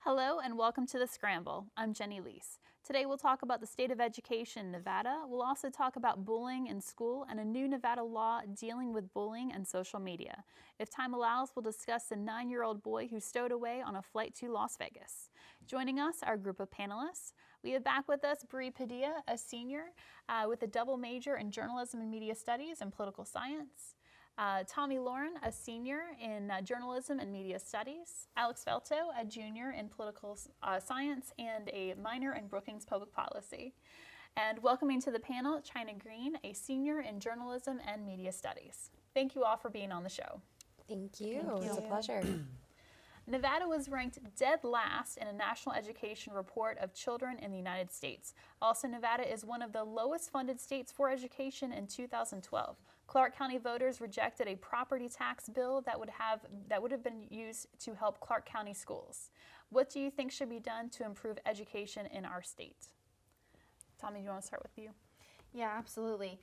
Hello and welcome to the Scramble. I'm Jenny Liese. Today we'll talk about the state of education in Nevada. We'll also talk about bullying in school and a new Nevada law dealing with bullying and social media. If time allows, we'll discuss the 9-year-old boy who stowed away on a flight to Las Vegas. Joining us are a group of panelists. We have back with us Padilla, a senior with a double major in journalism and media studies and political science. Tomi, a senior in journalism and media studies. Alex Velto, a junior in political science and a minor in Brookings public policy. And welcoming to the panel, Chynna Greene, a senior in journalism and media studies. Thank you all for being on the show. Thank you. Thank you. It's a pleasure. Nevada was ranked dead last in a national education report of children in the United States. Also, Nevada is one of the lowest funded states for education in 2012. Clark County voters rejected a property tax bill that would have been used to help Clark County schools. What do you think should be done to improve education in our state? Tomi, do you want to start with you? Yeah, absolutely.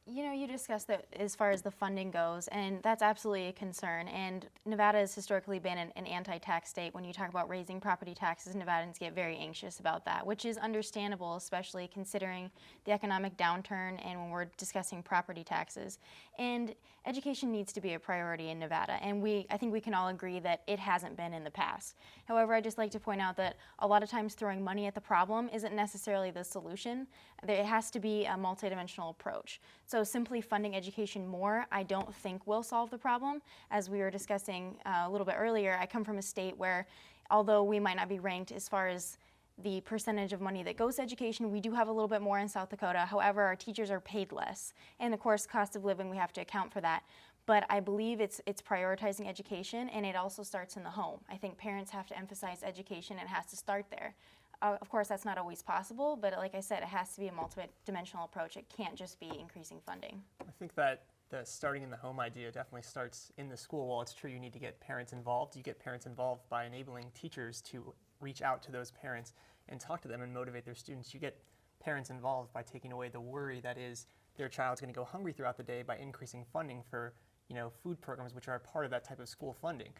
You discussed that as far as the funding goes, and that's absolutely a concern. And Nevada has historically been an anti-tax state. When you talk about raising property taxes, Nevadans get very anxious about that, which is understandable, especially considering the economic downturn and when we're discussing property taxes. And education needs to be a priority in Nevada, and I think we can all agree that it hasn't been in the past. However, I'd just like to point out that a lot of times throwing money at the problem isn't necessarily the solution. It has to be a multidimensional approach. So simply funding education more, I don't think will solve the problem. As we were discussing a little bit earlier, I come from a state where, although we might not be ranked as far as the percentage of money that goes to education, we do have a little bit more in South Dakota. However, our teachers are paid less. And of course, cost of living, we have to account for that. But I believe it's prioritizing education, and it also starts in the home. I think parents have to emphasize education, and it has to start there. Of course, that's not always possible, but like I said, it has to be a multidimensional approach. It can't just be increasing funding. I think that the starting in the home idea definitely starts in the school. While it's true you need to get parents involved, you get parents involved by enabling teachers to reach out to those parents and talk to them and motivate their students. You get parents involved by taking away the worry that is their child's going to go hungry throughout the day by increasing funding for food programs, which are a part of that type of school funding.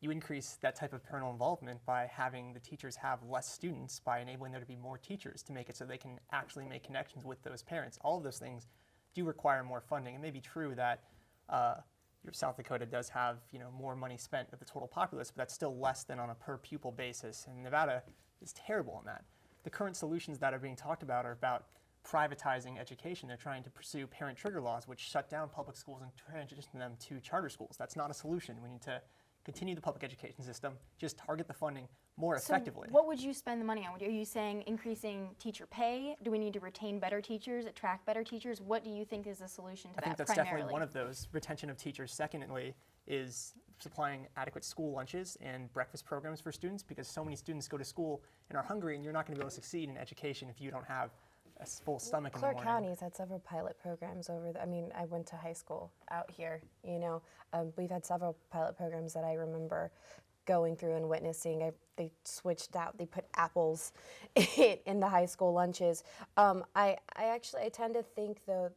You increase that type of parental involvement by having the teachers have less students, by enabling there to be more teachers to make it so they can actually make connections with those parents. All of those things do require more funding. It may be true that your South Dakota does have more money spent of the total populace, but that's still less than on a per pupil basis. And Nevada is terrible on that. The current solutions that are being talked about are about privatizing education. They're trying to pursue parent trigger laws, which shut down public schools and transition them to charter schools. That's not a solution. We need to continue the public education system, just target the funding more effectively. So what would you spend the money on? Are you saying increasing teacher pay? Do we need to retain better teachers, attract better teachers? What do you think is the solution to that I think that's primarily? definitely one of those, retention of teachers. Secondly is supplying adequate school lunches and breakfast programs for students, because so many students go to school and are hungry, and you're not going to be able to succeed in education if you don't have a full stomach in the morning. Clark County's had several pilot programs over I went to high school out here, we've had several pilot programs that I remember going through and witnessing. They switched out, they put apples in the high school lunches. I tend to think though,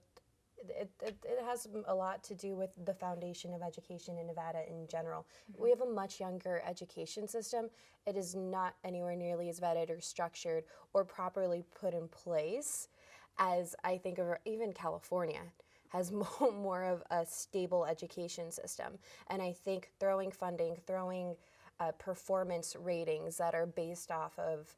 it has a lot to do with the foundation of education in Nevada in general. Mm-hmm. We have a much younger education system. It is not anywhere nearly as vetted or structured or properly put in place as I think of even California has more of a stable education system. And I think throwing funding, throwing performance ratings that are based off of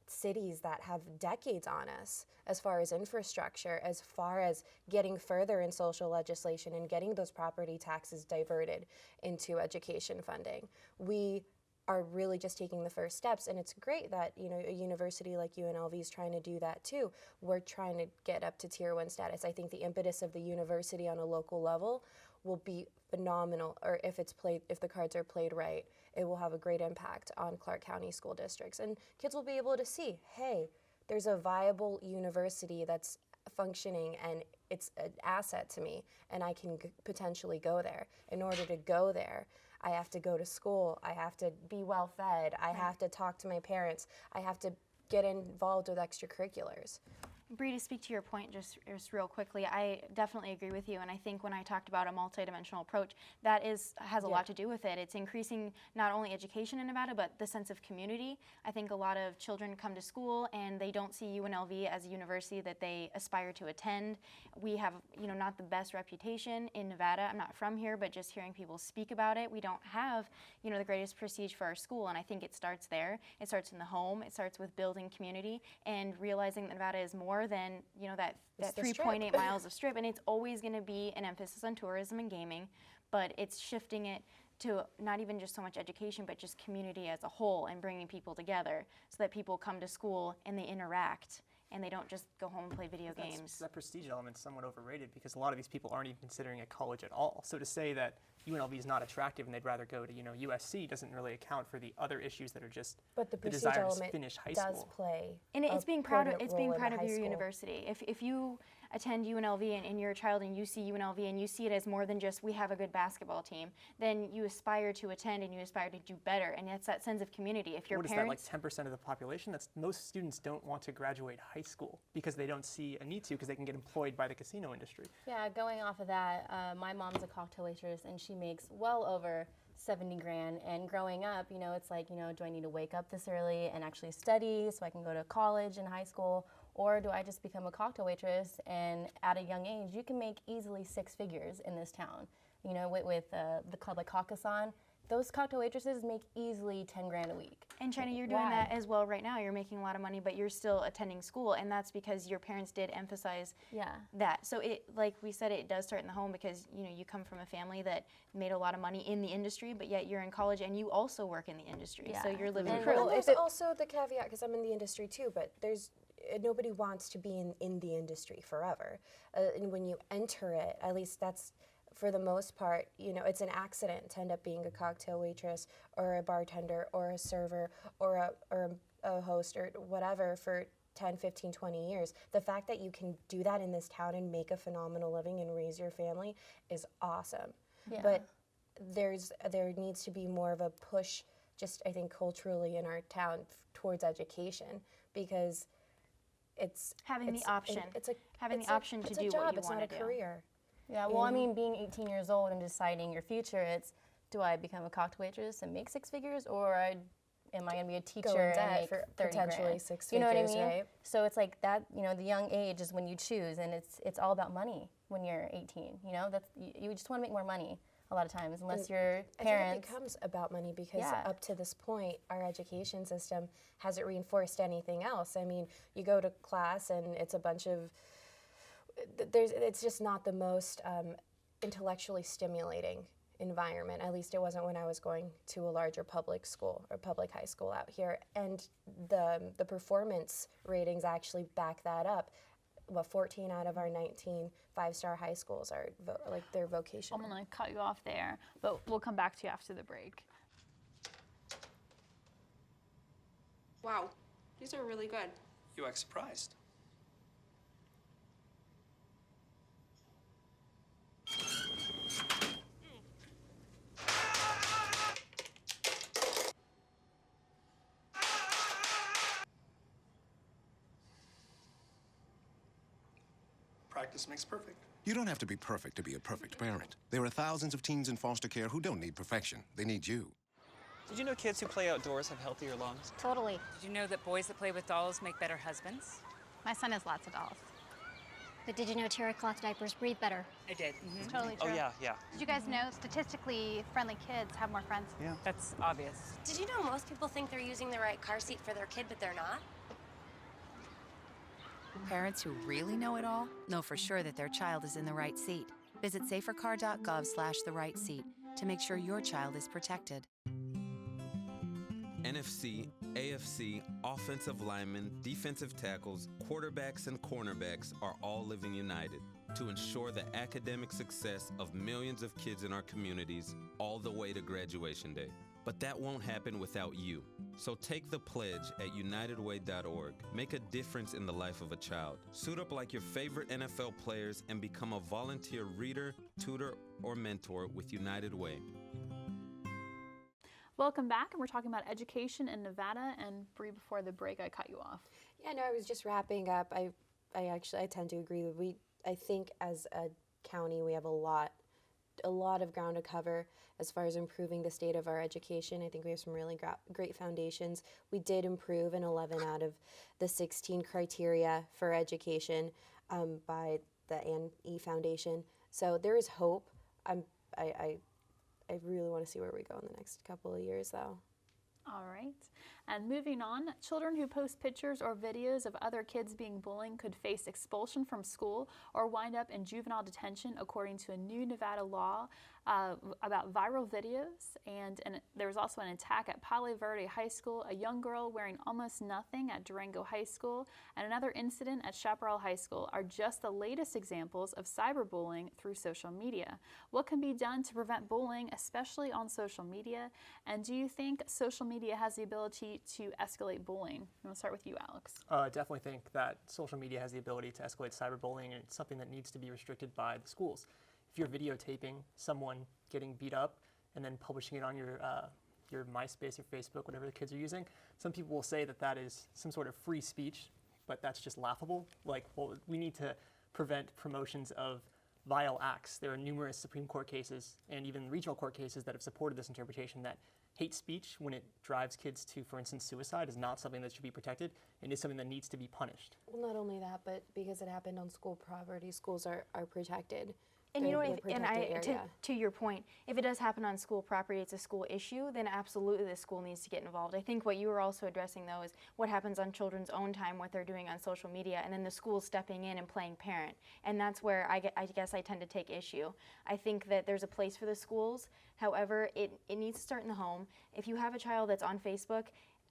cities that have decades on us as far as infrastructure, as far as getting further in social legislation and getting those property taxes diverted into education funding. We are really just taking the first steps, and it's great that a university like UNLV is trying to do that too. We're trying to get up to Tier 1 status. I think the impetus of the university on a local level will be phenomenal, or if the cards are played right, it will have a great impact on Clark County school districts. And kids will be able to see, hey, there's a viable university that's functioning and it's an asset to me, and I can potentially go there. In order to go there, I have to go to school, I have to be well fed, I have to talk to my parents, I have to get involved with extracurriculars. Bree, to speak to your point just real quickly, I definitely agree with you, and I think when I talked about a multidimensional approach, that has a lot to do with it. It's increasing not only education in Nevada, but the sense of community. I think a lot of children come to school and they don't see UNLV as a university that they aspire to attend. We have, not the best reputation in Nevada. I'm not from here, but just hearing people speak about it, we don't have, the greatest prestige for our school, and I think it starts there. It starts in the home. It starts with building community and realizing that Nevada is more than that 3.8 miles of strip, and it's always going to be an emphasis on tourism and gaming, but it's shifting it to not even just so much education, but just community as a whole and bringing people together so that people come to school and they interact and they don't just go home and play video games. That prestige element's somewhat overrated because a lot of these people aren't even considering a college at all. So to say that UNLV is not attractive and they'd rather go to USC doesn't really account for the other issues that are just But the prestige desire element to finish high does school. play. And it's being proud of high your school. university. If you attend UNLV and you're a child and you see UNLV and you see it as more than just we have a good basketball team, then you aspire to attend and you aspire to do better, and it's that sense of community. If your What is parents, that, like 10% of the population? That's most students don't want to graduate high school because they don't see a need to because they can get employed by the casino industry. Yeah, going off of that, my mom's a cocktail waitress and she makes well over 70 grand. And growing up, it's like, do I need to wake up this early and actually study so I can go to college and high school? Or do I just become a cocktail waitress? And at a young age, you can make easily 6 figures in this town. With the club like Caucason, those cocktail waitresses make easily 10 grand a week. and Chynna, you're doing that as well right now. You're making a lot of money, but you're still attending school, and that's because your parents did emphasize that. So it, like we said, it does start in the home because you come from a family that made a lot of money in the industry, but yet you're in college and you also work in the industry. So you're living proof. Well, there's also the caveat, because I'm in the industry too, but nobody wants to be in the industry forever. And when you enter it, at least that's, for the most part, it's an accident to end up being a cocktail waitress or a bartender or a server or a host or whatever for 10, 15, 20 years. The fact that you can do that in this town and make a phenomenal living and raise your family is awesome. Yeah. But there needs to be more of a push, just I think culturally in our town towards education, because it's having the option. It's the option to do what you want to do. It's not a career. Yeah, well, I mean, being 18 years old and deciding your future, it's, do I become a cocktail waitress and make 6 figures, or am I going to be a teacher and make for 30 potentially grand? 6 You know what I figures, mean? right? So it's like that, the young age is when you choose, and it's all about money when you're 18. That's you just want to make more money a lot of times, unless your parents. I think it becomes about money because up to this point, our education system hasn't reinforced anything else. I mean, you go to class and it's a bunch of, it's just not the most intellectually stimulating environment. At least it wasn't when I was going to a larger public school or public high school out here. And the performance ratings actually back that up. 14 out of our 19 5-star high schools are they're vocational. I'm going to cut you off there, but we'll come back to you after the break. Wow, these are really good. You act surprised. Practice makes perfect. You don't have to be perfect to be a perfect parent. There are thousands of teens in foster care who don't need perfection. They need you. Did you know kids who play outdoors have healthier lungs? Totally. Did you know that boys that play with dolls make better husbands? My son has lots of dolls. But did you know terracloth diapers breathe better? I did. It's totally true. Oh, yeah. Did you guys know statistically friendly kids have more friends? Yeah. That's obvious. Did you know most people think they're using the right car seat for their kid, but they're not? Parents who really know it all know for sure that their child is in the right seat. Visit safercar.gov/the-right-seat to make sure your child is protected. NFC, AFC, offensive linemen, defensive tackles, quarterbacks, and cornerbacks are all living united to ensure the academic success of millions of kids in our communities all the way to graduation day. But that won't happen without you. So take the pledge at unitedway.org. Make a difference in the life of a child. Suit up like your favorite NFL players and become a volunteer reader, tutor, or mentor with United Way. Welcome back, and we're talking about education in Nevada. And Bree, before the break, I cut you off. Yeah, no, I was just wrapping up. I I tend to agree. I think as a county we have a lot of ground to cover as far as improving the state of our education. I think we have some really great foundations. We did improve in 11 out of the 16 criteria for education by the ANE Foundation. So there is hope. I really want to see where we go in the next couple of years, though. All right. And moving on, children who post pictures or videos of other kids being bullied could face expulsion from school or wind up in juvenile detention, according to a new Nevada law about viral videos. And there was also an attack at Palo Verde High School, a young girl wearing almost nothing at Durango High School, and another incident at Chaparral High School are just the latest examples of cyberbullying through social media. What can be done to prevent bullying, especially on social media? And do you think social media has the ability to escalate bullying? I'm going to start with you, Alex. I definitely think that social media has the ability to escalate cyberbullying, and it's something that needs to be restricted by the schools. If you're videotaping someone getting beat up and then publishing it on your MySpace or Facebook, whatever the kids are using, some people will say that that is some sort of free speech, but that's just laughable. Like, well, we need to prevent promotions of vile acts. There are numerous Supreme Court cases and even regional court cases that have supported this interpretation that hate speech, when it drives kids to, for instance, suicide, is not something that should be protected and is something that needs to be punished. Well, not only that, but because it happened on school property, schools are protected. And to your point, if it does happen on school property, it's a school issue, then absolutely the school needs to get involved. I think what you were also addressing, though, is what happens on children's own time, what they're doing on social media, and then the school stepping in and playing parent. And that's where I guess I tend to take issue. I think that there's a place for the schools. However, it needs to start in the home. If you have a child that's on Facebook,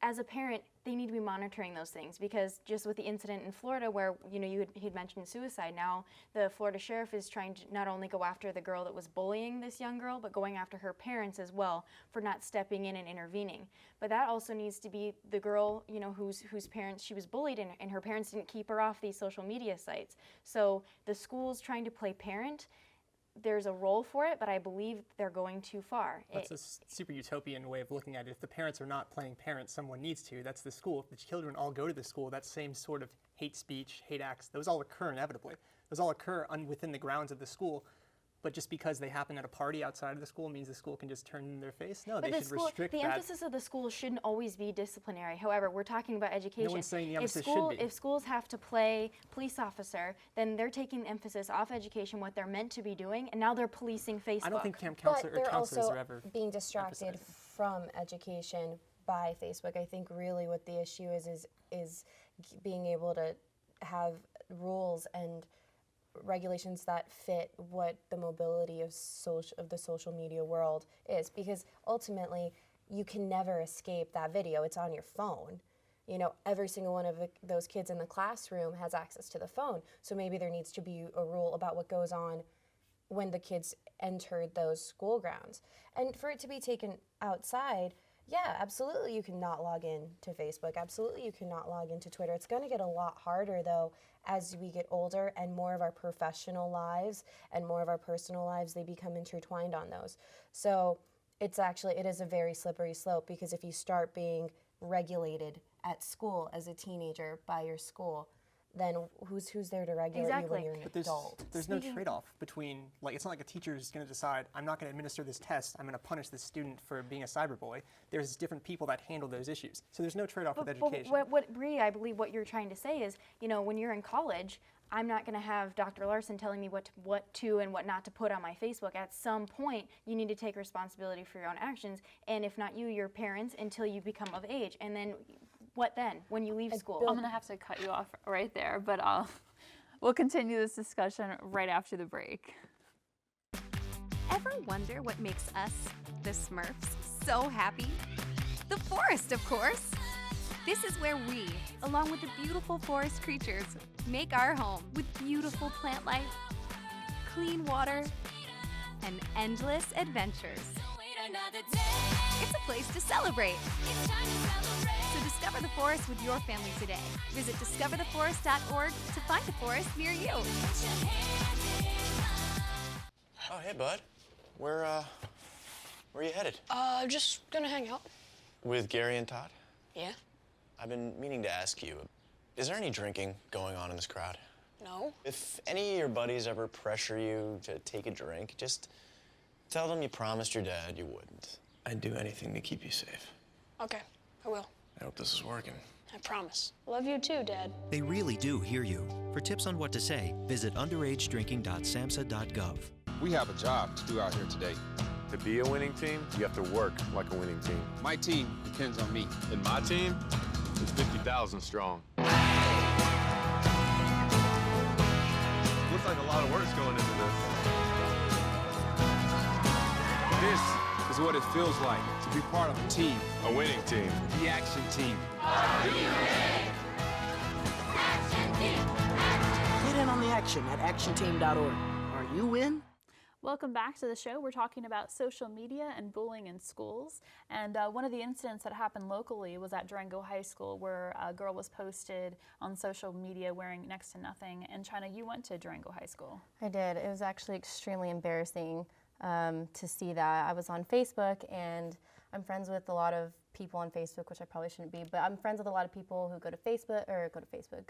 as a parent, they need to be monitoring those things, because just with the incident in Florida where, he'd mentioned suicide, now the Florida sheriff is trying to not only go after the girl that was bullying this young girl, but going after her parents as well for not stepping in and intervening. But that also needs to be the girl, whose parents she was bullied, and her parents didn't keep her off these social media sites. So the school's trying to play parent. There's a role for it, but I believe they're going too far. That's a super utopian way of looking at it. If the parents are not playing parent, someone needs to. That's the school. If the children all go to the school, that same sort of hate speech, hate acts, those all occur inevitably. Those all occur within the grounds of the school. But just because they happen at a party outside of the school means the school can just turn in their face? No, they should restrict that. The emphasis of the school shouldn't always be disciplinary. However, we're talking about education. No one's saying the emphasis should be. If schools have to play police officer, then they're taking the emphasis off education, what they're meant to be doing, and now they're policing Facebook. I don't think camp counselors are ever But they're also being distracted from education by Facebook. I think really what the issue is being able to have rules and regulations that fit what the mobility of the social media world is, because ultimately you can never escape that video. It's on your phone. Every single one of those kids in the classroom has access to the phone, so maybe there needs to be a rule about what goes on when the kids entered those school grounds. And for it to be taken outside, yeah, absolutely you cannot log in to Facebook. Absolutely you cannot log into Twitter. It's going to get a lot harder, though, as we get older and more of our professional lives and more of our personal lives, they become intertwined on those. So it is a very slippery slope, because if you start being regulated at school as a teenager by your school, then who's there to regulate you when you're an adult? There's no trade-off between, it's not like a teacher is going to decide, I'm not going to administer this test, I'm going to punish this student for being a cyberbully. There's different people that handle those issues. So there's no trade-off with education. But Bree, I believe what you're trying to say is, when you're in college, I'm not going to have Dr. Larson telling me what to and what not to put on my Facebook. At some point, you need to take responsibility for your own actions, and if not you, your parents, until you become of age. And then what then, when you leave school? I'm going to have to cut you off right there, but we'll continue this discussion right after the break. Ever wonder what makes us, the Smurfs, so happy? The forest, of course. This is where we, along with the beautiful forest creatures, make our home with beautiful plant life, clean water, and endless adventures. It's a place to celebrate. So discover the forest with your family today. Visit discovertheforest.org to find a forest near you. Oh, hey, bud. Where are you headed? Just gonna hang out. With Gary and Todd? Yeah. I've been meaning to ask you, is there any drinking going on in this crowd? No. If any of your buddies ever pressure you to take a drink, just tell them you promised your dad you wouldn't. I'd do anything to keep you safe. Okay, I will. I hope this is working. I promise. Love you too, Dad. They really do hear you. For tips on what to say, visit underagedrinking.samhsa.gov. We have a job to do out here today. To be a winning team, you have to work like a winning team. My team depends on me. And my team is 50,000 strong. Looks like a lot of work's going into this. This is what it feels like to be part of a team. A winning team. The action team. Get in on the action at actionteam.org. Are you in? Welcome back to the show. We're talking about social media and bullying in schools. And one of the incidents that happened locally was at Durango High School, where a girl was posted on social media wearing next to nothing. And Chynna, you went to Durango High School. I did. It was actually extremely embarrassing to see that. I was on Facebook, and I'm friends with a lot of people on Facebook, which I probably shouldn't be, but I'm friends with a lot of people who go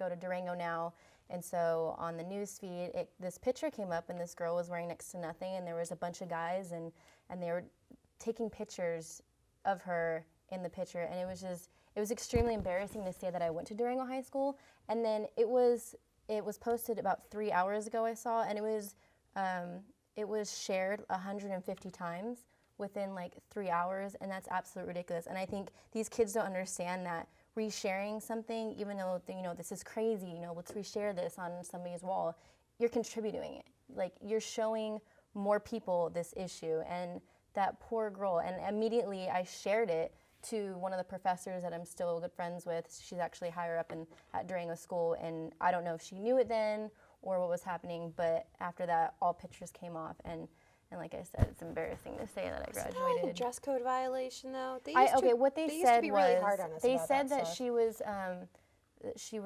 to Durango Now. And so on the news feed, this picture came up, and this girl was wearing next to nothing, and there was a bunch of guys, and they were taking pictures of her in the picture, and it was extremely embarrassing to say that I went to Durango High School. And then it was posted about 3 hours ago, I saw, and it was shared 150 times within like 3 hours, and that's absolutely ridiculous. And I think these kids don't understand that resharing something, even though this is crazy, let's reshare this on somebody's wall, you're contributing it. Like, you're showing more people this issue. And that poor girl, and immediately I shared it to one of the professors that I'm still good friends with. She's actually higher up at Durango School, and I don't know if she knew it then or what was happening, but after that, all pictures came off, and like I said, it's embarrassing to say that I graduated. Isn't that a dress code violation, though? What they said was, really hard on us they about said that stuff. she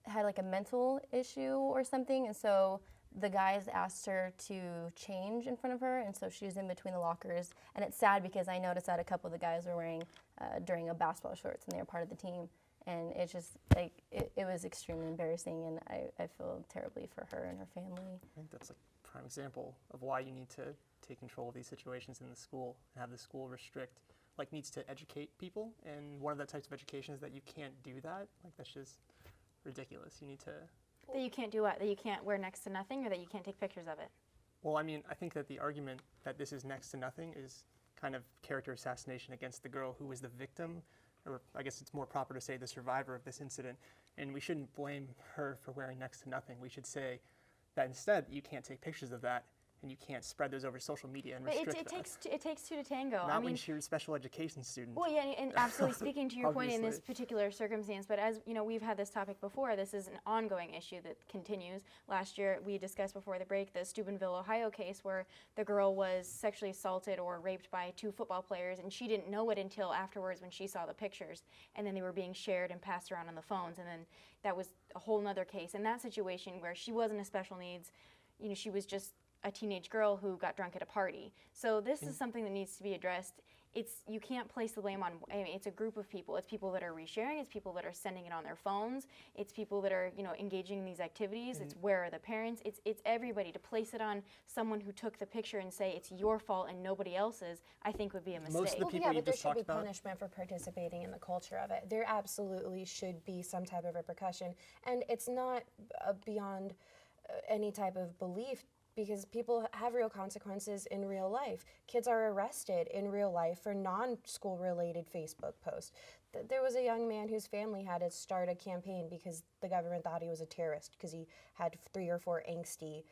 had like a mental issue or something, and so the guys asked her to change in front of her, and so she was in between the lockers. And it's sad because I noticed that a couple of the guys were wearing Durango basketball shorts, and they were part of the team. And it's just like, it was extremely embarrassing, and I feel terribly for her and her family. I think that's a prime example of why you need to take control of these situations in the school and have the school needs to educate people. And one of the types of education is that you can't do that. Like, that's just ridiculous. You need to... That you can't do what? That you can't wear next to nothing, or that you can't take pictures of it? Well, I mean, I think that the argument that this is next to nothing is kind of character assassination against the girl who was the victim, or I guess it's more proper to say the survivor of this incident. And we shouldn't blame her for wearing next to nothing. We should say that instead you can't take pictures of that, and you can't spread those over social media and restrict that. It takes two to tango. Not when you're a special education student. Well, yeah, and absolutely speaking to your point in this Obviously. particular circumstance, but as you know, we've had this topic before. This is an ongoing issue that continues. Last year, we discussed before the break the Steubenville, Ohio case where the girl was sexually assaulted or raped by 2 football players, and she didn't know it until afterwards when she saw the pictures, and then they were being shared and passed around on the phones, and then that was a whole nother case. In that situation where she wasn't a special needs, she was just a teenage girl who got drunk at a party. So this is something that needs to be addressed. You can't place the blame on, it's a group of people. It's people that are resharing, it's people that are sending it on their phones, it's people that are, engaging in these activities, it's where are the parents, it's everybody. To place it on someone who took the picture and say it's your fault and nobody else's, I think would be a mistake. Most of the people but there should be about. punishment for participating in the culture of it. There absolutely should be some type of repercussion, and it's not beyond any type of belief, because people have real consequences in real life. Kids are arrested in real life for non-school related Facebook posts. There was a young man whose family had to start a campaign because the government thought he was a terrorist because he had 3 or 4 angsty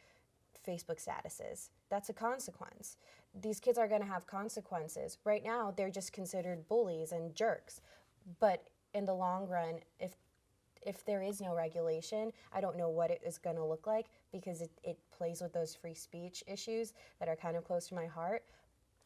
Facebook statuses. That's a consequence. These kids are going to have consequences. Right now, they're just considered bullies and jerks. But in the long run, if there is no regulation, I don't know what it is going to look like, because it plays with those free speech issues that are kind of close to my heart,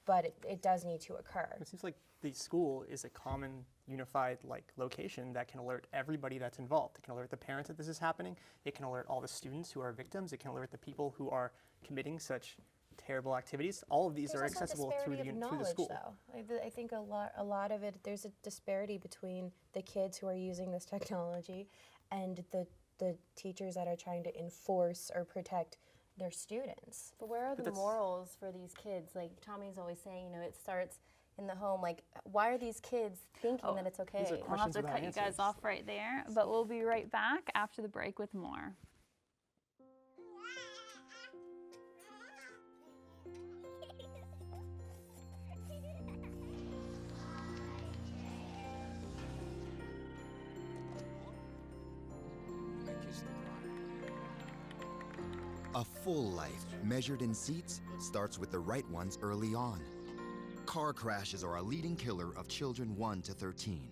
but it does need to occur. It seems like the school is a common, unified location that can alert everybody that's involved. It can alert the parents that this is happening. It can alert all the students who are victims. It can alert the people who are committing such terrible activities. All of these are accessible through the school. Though. I think a lot of it, there's a disparity between the kids who are using this technology and the the teachers that are trying to enforce or protect their students. But where are the morals for these kids? Like Tommy's always saying, you know, it starts in the home. Like, why are these kids thinking that it's okay? I'll have to cut you guys off right there, but we'll be right back after the break with more. A full life, measured in seats, starts with the right ones early on. Car crashes are a leading killer of children 1 to 13.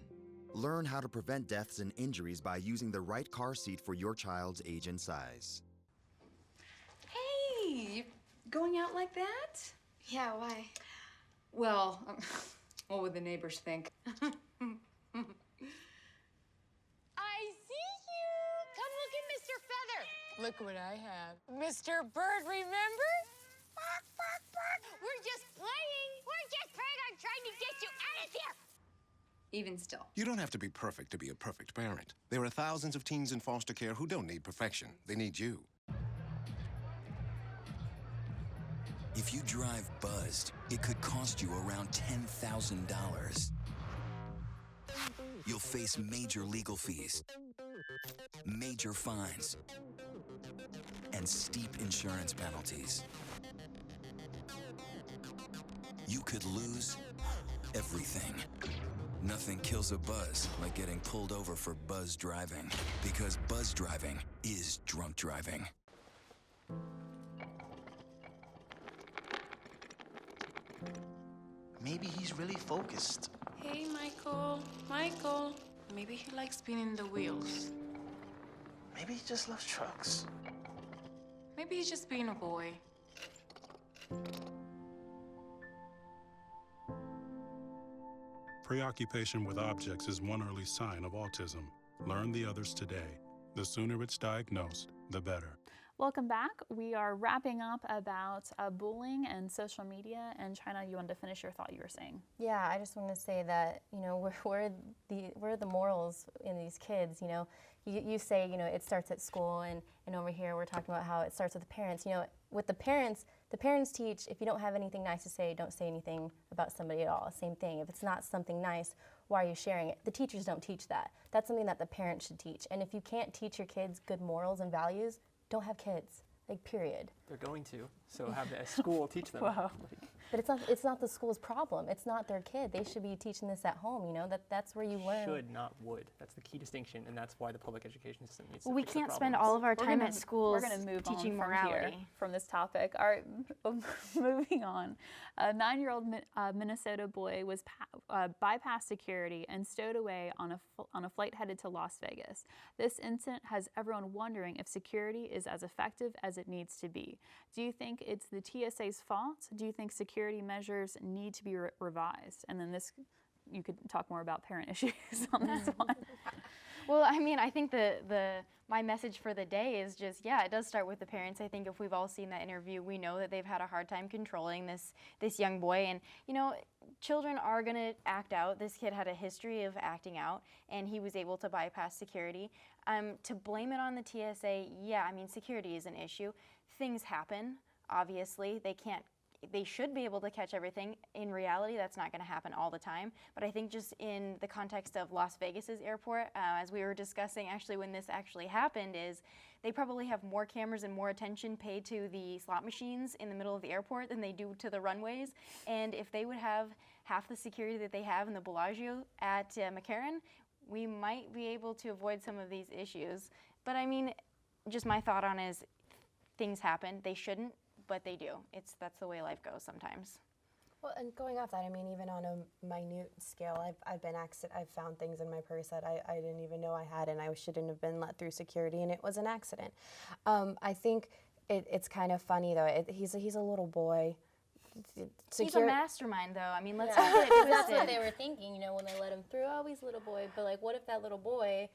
Learn how to prevent deaths and injuries by using the right car seat for your child's age and size. Hey, you going out like that? Yeah, why? Well, what would the neighbors think? I see you! Come look at Mr. Feather! Look what I have. Mr. Bird, remember? Bark, bark, bark! We're just playing! We're just playing on trying to get you out of here! Even still. You don't have to be perfect to be a perfect parent. There are thousands of teens in foster care who don't need perfection. They need you. If you drive buzzed, it could cost you around $10,000. You'll face major legal fees, major fines, and steep insurance penalties. You could lose everything. Nothing kills a buzz like getting pulled over for buzz driving, because buzz driving is drunk driving. Maybe he's really focused. Hey, Michael. Michael. Maybe he likes spinning the wheels. Maybe he just loves trucks. Maybe he's just being a boy. Preoccupation with objects is one early sign of autism. Learn the others today. The sooner it's diagnosed, the better. Welcome back. We are wrapping up about bullying and social media. And Chynna, you wanted to finish your thought you were saying. Yeah, I just want to say that, you know, where are the morals in these kids? You know, you say, you know, it starts at school, and over here we're talking about how it starts with the parents. You know, with the parents teach, if you don't have anything nice to say, don't say anything about somebody at all. Same thing. If it's not something nice, why are you sharing it? The teachers don't teach that. That's something that the parents should teach. And if you can't teach your kids good morals and values, don't have kids, like, period. They're going to, so have the school teach them. Wow. But it's not the school's problem. It's not their kid. They should be teaching this at home, you know, that's where you learn. Should, not would. That's the key distinction, and that's why the public education system needs to we fix can't the spend problems. all of our time at schools We're going to move teaching on from morality. here, from this topic. All right, moving on. A 9-year-old Minnesota boy was bypassed security and stowed away on a flight headed to Las Vegas. This incident has everyone wondering if security is as effective as it needs to be. Do you think it's the TSA's fault? Do you think security measures need to be revised? And then you could talk more about parent issues on this one. Well, I mean, I think my message for the day is just, yeah, it does start with the parents. I think if we've all seen that interview, we know that they've had a hard time controlling this young boy. And, you know, children are going to act out. This kid had a history of acting out, and he was able to bypass security. To blame it on the TSA, yeah, I mean, security is an issue. Things happen, obviously. They should be able to catch everything. In reality, that's not going to happen all the time. But I think just in the context of Las Vegas's airport, as we were discussing actually when this actually happened, is they probably have more cameras and more attention paid to the slot machines in the middle of the airport than they do to the runways. And if they would have half the security that they have in the Bellagio at McCarran, we might be able to avoid some of these issues. But I mean, just my thought on is things happen. They shouldn't, but they do. That's the way life goes sometimes. Well, and going off that, I mean, even on a minute scale, I've found things in my purse that I didn't even know I had, and I shouldn't have been let through security, and it was an accident. I think it's kind of funny though. He's a little boy. He's a mastermind, though. I mean, let's Yeah. not get it twisted. That's what they were thinking, you know, when they let him through. Oh, he's a little boy. But, like, what if that little boy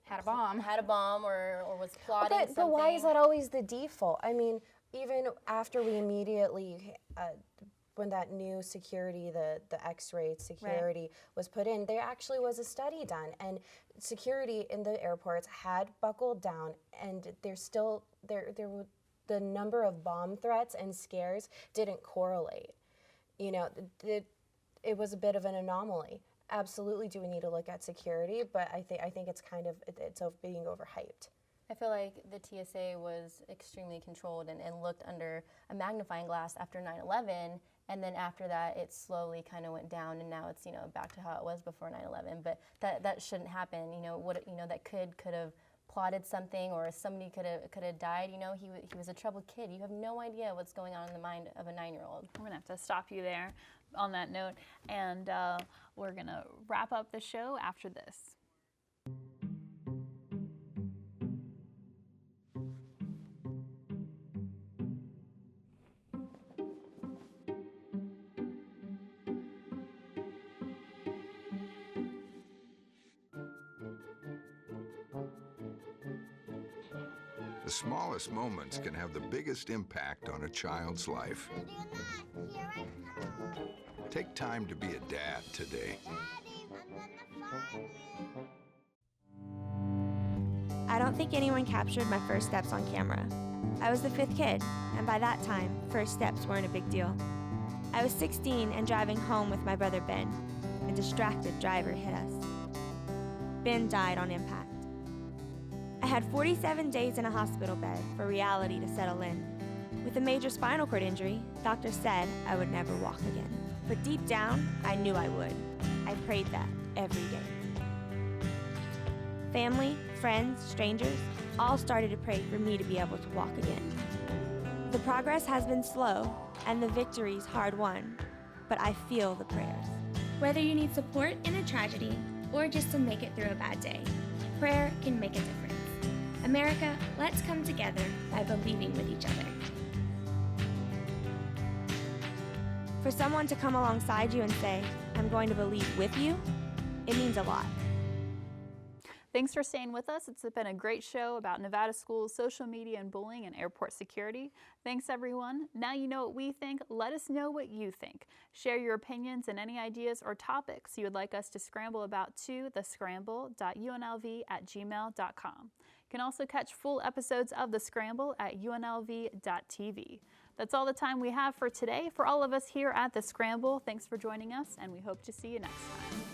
had a bomb or was plotting something? But why is that always the default? I mean, even after we immediately when that new security, the X-ray security was put in, there actually was a study done, and security in the airports had buckled down, and there's still the number of bomb threats and scares didn't correlate. You know, it was a bit of an anomaly. Absolutely, do we need to look at security? But I think it's kind of it's being overhyped. I feel like the TSA was extremely controlled and looked under a magnifying glass after 9/11, and then after that it slowly kind of went down, and now it's, you know, back to how it was before 9/11. But that shouldn't happen. You know, that could have plotted something, or somebody could have died. You know, he was a troubled kid. You have no idea what's going on in the mind of a 9-year-old. We're gonna have to stop you there on that note, and we're gonna wrap up the show after this. The smallest moments can have the biggest impact on a child's life. Take time to be a dad today. I don't think anyone captured my first steps on camera. I was the 5th kid, and by that time, first steps weren't a big deal. I was 16 and driving home with my brother Ben. A distracted driver hit us. Ben died on impact. I had 47 days in a hospital bed for reality to settle in. With a major spinal cord injury, doctors said I would never walk again. But deep down, I knew I would. I prayed that every day. Family, friends, strangers, all started to pray for me to be able to walk again. The progress has been slow, and the victories hard won, but I feel the prayers. Whether you need support in a tragedy or just to make it through a bad day, prayer can make a difference. America, let's come together by believing with each other. For someone to come alongside you and say, I'm going to believe with you, it means a lot. Thanks for staying with us. It's been a great show about Nevada schools, social media and bullying, and airport security. Thanks, everyone. Now you know what we think. Let us know what you think. Share your opinions and any ideas or topics you would like us to scramble about to thescramble.unlv@gmail.com. You can also catch full episodes of The Scramble at UNLV-TV. That's all the time we have for today. For all of us here at The Scramble, thanks for joining us, and we hope to see you next time.